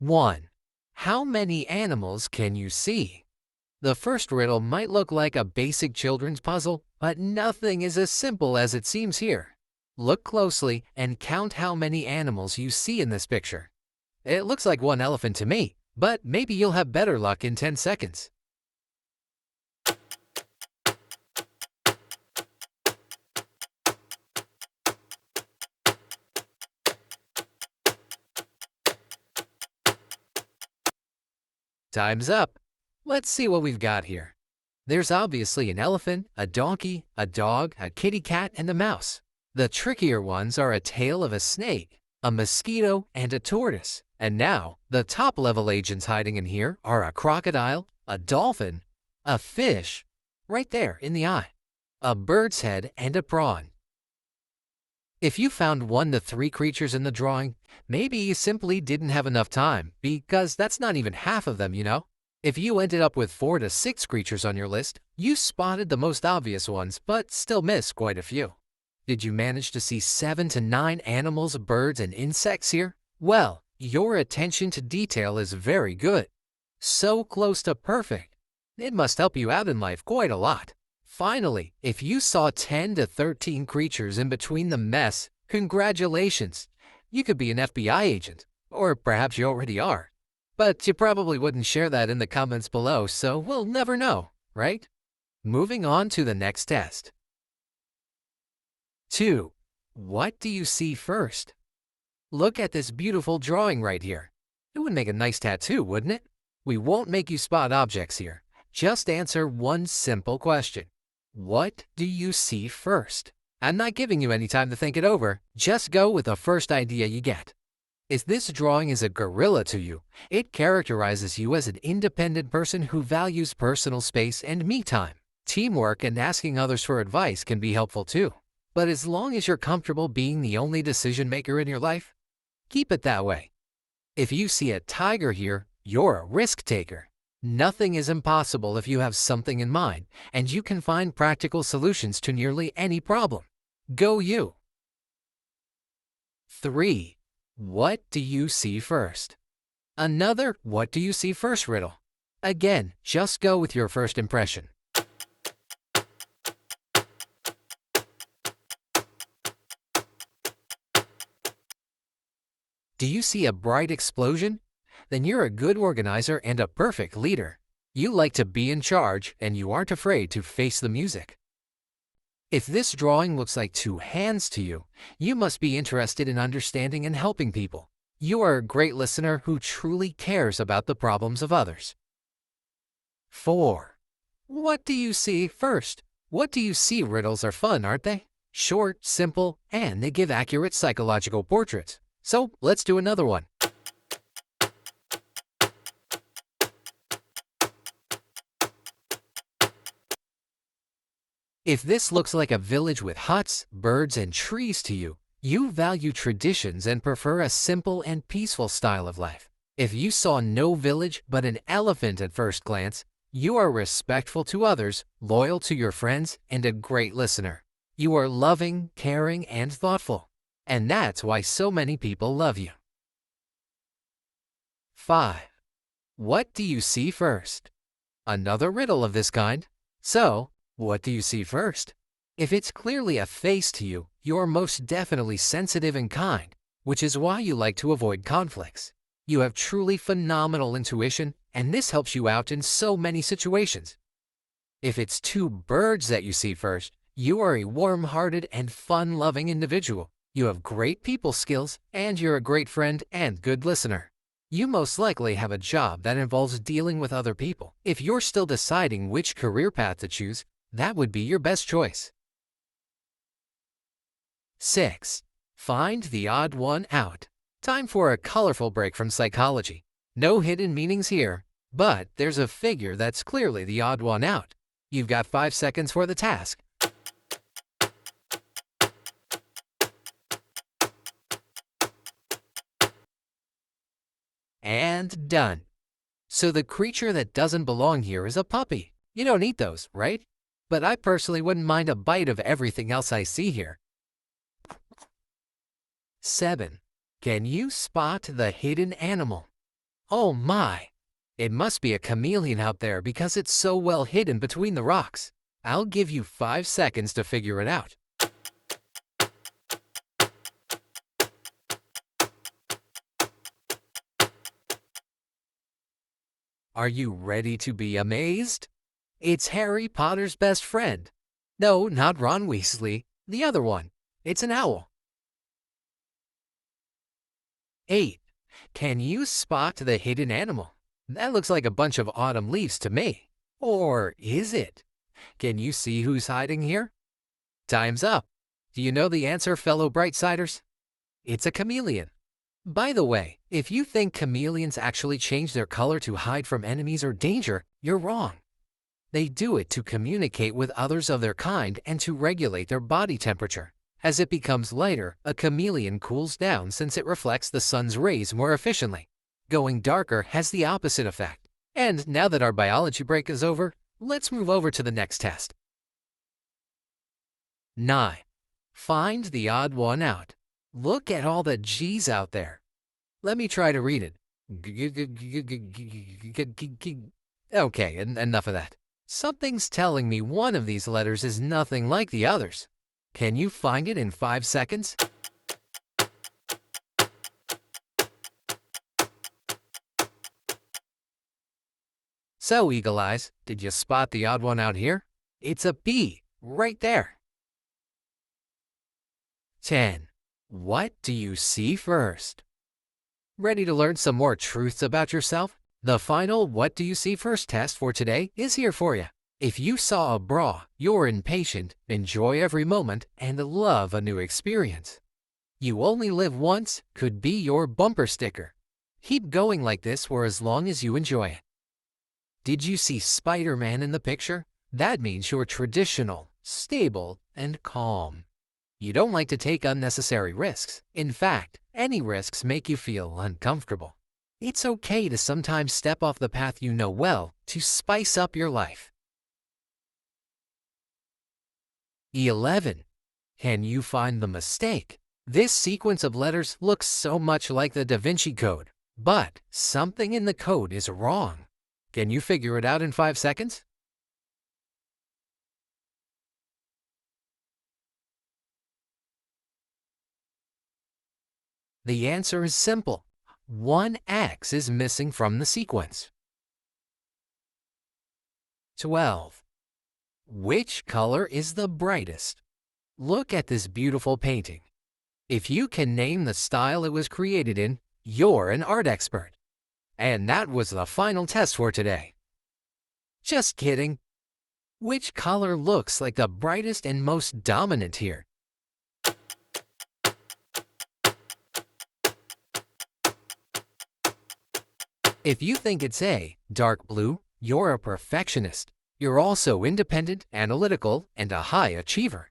1. How many animals can you see? The first riddle might look like a basic children's puzzle, but nothing is as simple as it seems here. Look closely and count how many animals you see in this picture. It looks like one elephant to me, but maybe you'll have better luck in 10 seconds. Time's up. Let's see what we've got here. There's obviously an elephant, a donkey, a dog, a kitty cat, and a mouse. The trickier ones are a tail of a snake, a mosquito, and a tortoise. And now, the top-level agents hiding in here are a crocodile, a dolphin, a fish, right there in the eye, a bird's head, and a prawn. If you found 1 to 3 creatures in the drawing, maybe you simply didn't have enough time, because that's not even half of them, you know? If you ended up with 4 to 6 creatures on your list, you spotted the most obvious ones, but still missed quite a few. Did you manage to see 7 to 9 animals, birds, and insects here? Well, your attention to detail is very good. So close to perfect. It must help you out in life quite a lot. Finally, if you saw 10 to 13 creatures in between the mess, congratulations. You could be an FBI agent, or perhaps you already are. But you probably wouldn't share that in the comments below, so we'll never know, right? Moving on to the next test. 2. What do you see first? Look at this beautiful drawing right here. It would make a nice tattoo, wouldn't it? We won't make you spot objects here. Just answer one simple question. What do you see first? I'm not giving you any time to think it over. Just go with the first idea you get. If this drawing is a gorilla to you, it characterizes you as an independent person who values personal space and me time. Teamwork and asking others for advice can be helpful too. But as long as you're comfortable being the only decision maker in your life, keep it that way. If you see a tiger here, you're a risk taker. Nothing is impossible if you have something in mind, and you can find practical solutions to nearly any problem. Go you! 3. What do you see first? Another what do you see first riddle. Again, just go with your first impression. Do you see a bright explosion? Then you're a good organizer and a perfect leader. You like to be in charge, and you aren't afraid to face the music. If this drawing looks like 2 hands to you, you must be interested in understanding and helping people. You are a great listener who truly cares about the problems of others. 4. What do you see first? What do you see riddles are fun, aren't they? Short, simple, and they give accurate psychological portraits. So let's do another one. If this looks like a village with huts, birds, and trees to you, you value traditions and prefer a simple and peaceful style of life. If you saw no village but an elephant at first glance, you are respectful to others, loyal to your friends, and a great listener. You are loving, caring, and thoughtful. And that's why so many people love you. 5. What do you see first? Another riddle of this kind. So, what do you see first? If it's clearly a face to you, you're most definitely sensitive and kind, which is why you like to avoid conflicts. You have truly phenomenal intuition, and this helps you out in so many situations. If it's 2 birds that you see first, you are a warm-hearted and fun-loving individual. You have great people skills, and you're a great friend and good listener. You most likely have a job that involves dealing with other people. If you're still deciding which career path to choose, that would be your best choice. 6. Find the odd one out. Time for a colorful break from psychology. No hidden meanings here, but there's a figure that's clearly the odd one out. You've got 5 seconds for the task. And done. So the creature that doesn't belong here is a puppy. You don't eat those, right? But I personally wouldn't mind a bite of everything else I see here. 7. Can you spot the hidden animal? Oh my! It must be a chameleon out there because it's so well hidden between the rocks. I'll give you 5 seconds to figure it out. Are you ready to be amazed? It's Harry Potter's best friend. No, not Ron Weasley. The other one. It's an owl. 8. Can you spot the hidden animal? That looks like a bunch of autumn leaves to me. Or is it? Can you see who's hiding here? Time's up. Do you know the answer, fellow Brightsiders? It's a chameleon. By the way, if you think chameleons actually change their color to hide from enemies or danger, you're wrong. They do it to communicate with others of their kind and to regulate their body temperature. As it becomes lighter, a chameleon cools down since it reflects the sun's rays more efficiently. Going darker has the opposite effect. And now that our biology break is over, let's move over to the next test. 9. Find the odd one out. Look at all the G's out there. Let me try to read it. Okay, enough of that. Something's telling me one of these letters is nothing like the others. Can you find it in 5 seconds? So, Eagle Eyes, did you spot the odd one out here? It's a B, right there. 10. What do you see first? Ready to learn some more truths about yourself? The final What Do You See First test for today is here for you. If you saw a bra, you're impatient, enjoy every moment, and love a new experience. You only live once could be your bumper sticker. Keep going like this for as long as you enjoy it. Did you see Spider-Man in the picture? That means you're traditional, stable, and calm. You don't like to take unnecessary risks. In fact, any risks make you feel uncomfortable. It's okay to sometimes step off the path you know well to spice up your life. 11. Can you find the mistake? This sequence of letters looks so much like the Da Vinci Code, but something in the code is wrong. Can you figure it out in 5 seconds? The answer is simple. One X is missing from the sequence. 12. Which color is the brightest? Look at this beautiful painting. If you can name the style it was created in, you're an art expert. And that was the final test for today. Just kidding. Which color looks like the brightest and most dominant here? If you think it's A, dark blue, you're a perfectionist. You're also independent, analytical, and a high achiever.